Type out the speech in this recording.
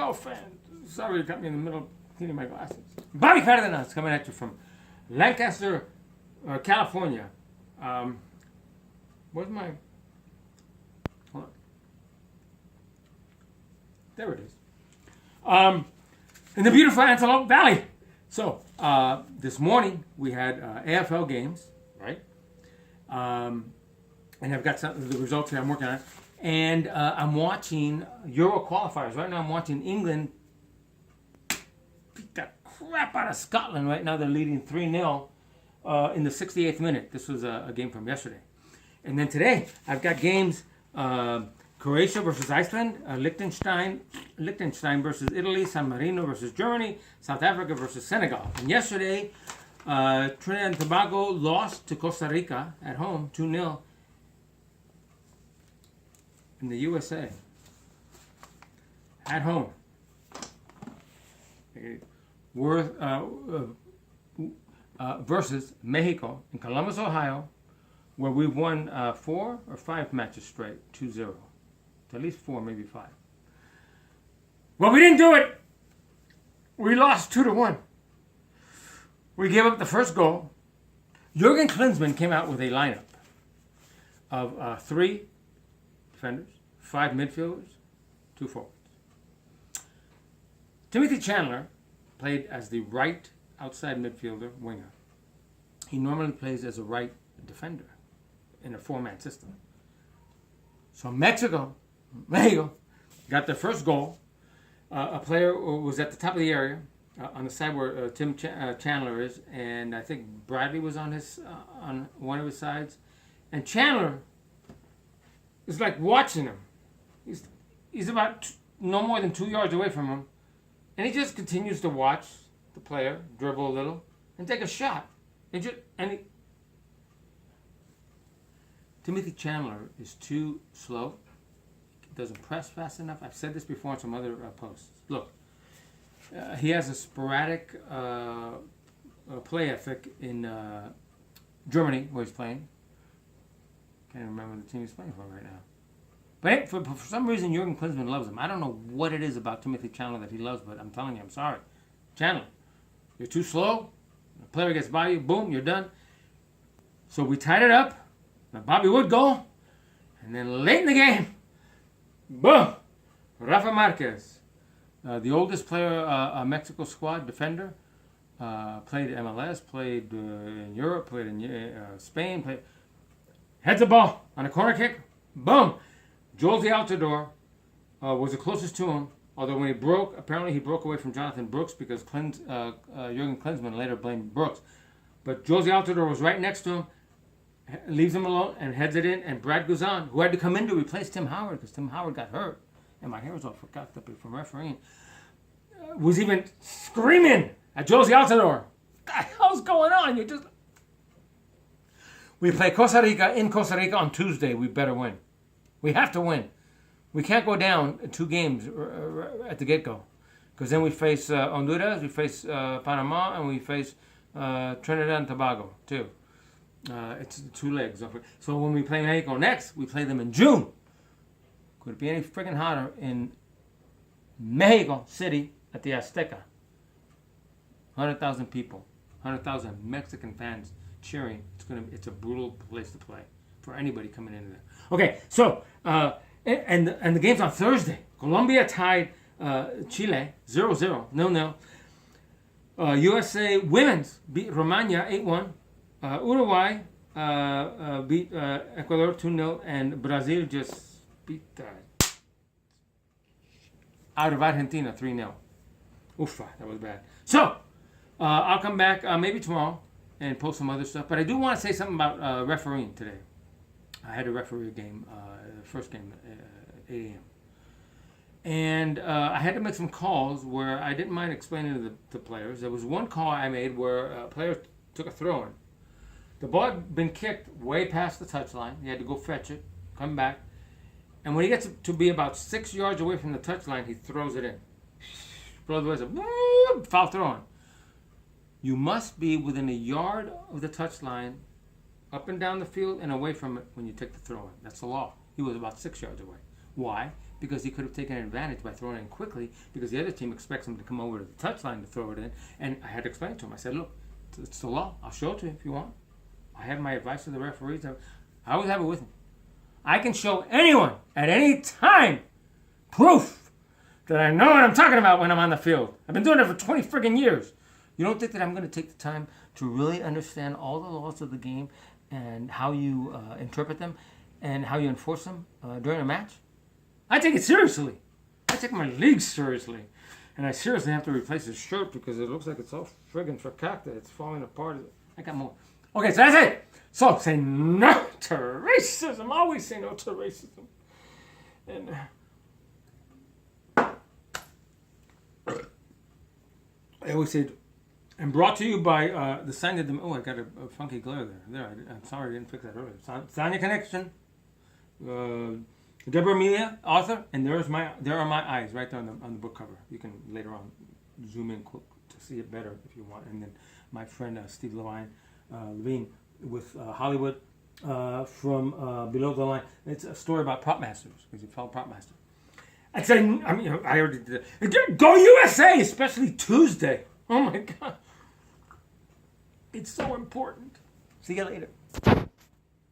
NFL fan. Sorry, you got me in the middle of cleaning my glasses. Bobby Cardenas coming at you from Lancaster, California. Where's my... Hold on. There it is. In the beautiful Antelope Valley. So, this morning we had AFL games, right? And I've got some of the results here I'm working on. And I'm watching Euro qualifiers. Right now I'm watching England beat the crap out of Scotland. Right now they're leading 3-0 in the 68th minute. This was a game from yesterday. And then today I've got games Croatia versus Iceland, Liechtenstein versus Italy, San Marino versus Germany, South Africa versus Senegal. And yesterday Trinidad and Tobago lost to Costa Rica at home 2-0. In the USA, at home, versus Mexico in Columbus, Ohio, where we've won 4 or 5 matches straight, 2-0. At least 4, maybe 5. Well, we didn't do it. We lost 2-1. We gave up the first goal. Jurgen Klinsmann came out with a lineup of 3 defenders, 5 midfielders, 2 forwards. Timothy Chandler played as the right outside midfielder winger. He normally plays as a right defender in a 4-man system. So Mexico got their first goal. A player was at the top of the area on the side where Tim Chandler is, and I think Bradley was on one of his sides. And Chandler is like watching him. He's about no more than 2 yards away from him, and he just continues to watch the player dribble a little and take a shot. Timothy Chandler is too slow. He doesn't press fast enough. I've said this before on some other posts. Look, he has a sporadic play ethic in Germany, where he's playing. Can't even remember the team he's playing for right now. But for some reason, Jurgen Klinsmann loves him. I don't know what it is about Timothy Chandler that he loves, but I'm telling you, I'm sorry. Chandler, you're too slow. The player gets by you, boom, you're done. So we tied it up. The Bobby Wood goal. And then late in the game, boom, Rafa Marquez, the oldest player, Mexico squad defender, played MLS, played in Europe, played in Spain, heads the ball on a corner kick, boom. Joel Altidore was the closest to him, although when he broke, apparently he broke away from Jonathan Brooks because Jurgen Klinsmann later blamed Brooks. But Joel Altidore was right next to him, leaves him alone, and heads it in, and Brad Guzan, who had to come in to replace Tim Howard because Tim Howard got hurt, and my hair was all fucked up from refereeing, was even screaming at Joel Altidore. What the hell's going on? We play Costa Rica in Costa Rica on Tuesday. We better win. We have to win. We can't go down 2 games at the get-go. Because then we face Honduras, we face Panama, and we face Trinidad and Tobago, too. It's 2 legs. So when we play Mexico next, we play them in June. Could it be any freaking hotter in Mexico City at the Azteca? 100,000 people. 100,000 Mexican fans cheering. It's a brutal place to play for anybody coming into there. Okay, so and the game's on Thursday. Colombia tied Chile 0-0, 0-0. USA women's beat Romania 8-1. Uruguay beat Ecuador 2-0, and Brazil just beat out of Argentina 3-0. Oof, that was bad. So I'll come back maybe tomorrow and post some other stuff. But I do want to say something about refereeing today. I had to referee a game, first game at 8 a.m. And I had to make some calls where I didn't mind explaining to the players. There was one call I made where a player took a throw-in. The ball had been kicked way past the touchline. He had to go fetch it, come back. And when he gets to be about 6 yards away from the touchline, he throws it in. Foul throw-in. You must be within a yard of the touchline, up and down the field and away from it when you take the throw-in. That's the law. He was about 6 yards away. Why? because he could have taken advantage by throwing it in quickly because the other team expects him to come over to the touchline to throw it in. And I had to explain it to him. I said, look, it's the law. I'll show it to you if you want. I have my advice to the referees. I always have it with me. I can show anyone at any time proof that I know what I'm talking about when I'm on the field. I've been doing it for 20 friggin' years. You don't think that I'm going to take the time to really understand all the laws of the game and how you interpret them and how you enforce them during a match? I take it seriously. I take my league seriously. And I seriously have to replace his shirt because it looks like it's all friggin' fakakta. It's falling apart. I got more. Okay, so that's it. So say no to racism. Always say no to racism. And I always said, and brought to you by the Sonya. Oh, I got a funky glare there. I'm sorry I didn't fix that earlier. Sonya Connection. Deborah Amelia, author, and there are my eyes right there on the book cover. You can later on zoom in quick to see it better if you want. And then my friend Steve Levine with Hollywood from Below the Line. It's a story about prop masters because you follow prop master. I'd say, I already did it. Go USA, especially Tuesday. Oh my God, it's so important. See you later.